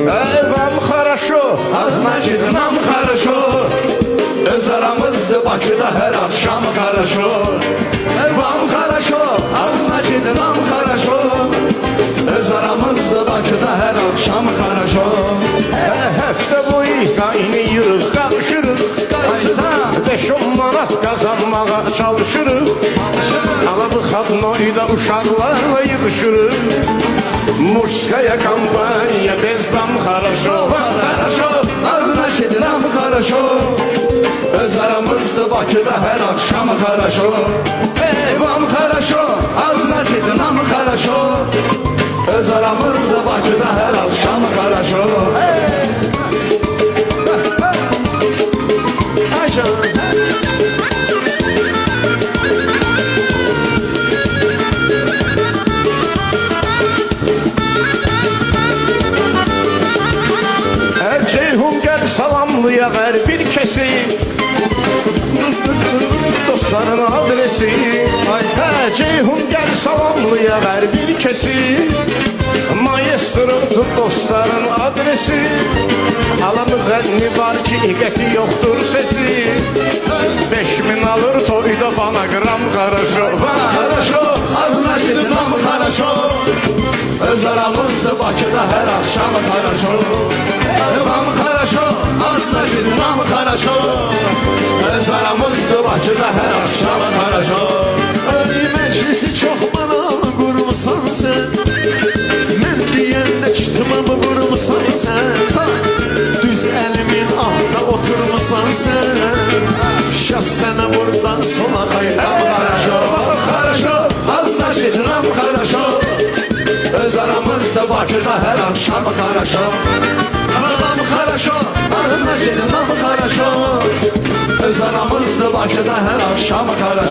Вам хорошо, а значит нам хорошо. Öz aramızdı Bakıda her akşam хорошо. Вам хорошо, а значит нам хорошо. Öz aramızdı Bakıda her akşam хорошо. Həftə boyu qaynayırıq, qaqışırıq. 5-10 manat qazanmağa çalışırıq. Ama bu xadnoyda uşaqlarla yığışırıq. Мужская компания без нам хорошо. Вам хорошо, а значит нам хорошо. Öz aramızda Bakıda her akşam хорошо. Вам хорошо, а значит нам хорошо. Öz aramızda Bakıda her akşam хорошо. Ceyhun gel salamlıya ver bir kesi. Dostların adresi. Ceyhun gel salamlıya ver bir kesi. Maestro dostların adresi. Alanı gənni var ki qəti yoktur sesi. 5000 alır toyda bana gram хорошо. Bana хорошо, а значит нам хорошо. Öz aramızda Bakıda her akşam хорошо. Вам хорошо, а значит нам хорошо. Öz aramızda Bakıda her akşam хорошо. Meclisi çok manalı qurmusan sen. Mən deyəndə kitabımı vurmusan sen. Düz əlimin altında oturmusan sen. Şah sənə buradan sola qayram хорошо. Хорошо, а значит нам хорошо. Öz aramızda Bakıda her akşam хорошо. Нам хорошо, а значит нам хорошо. Öz aramızda Bakıda her akşam хорошо.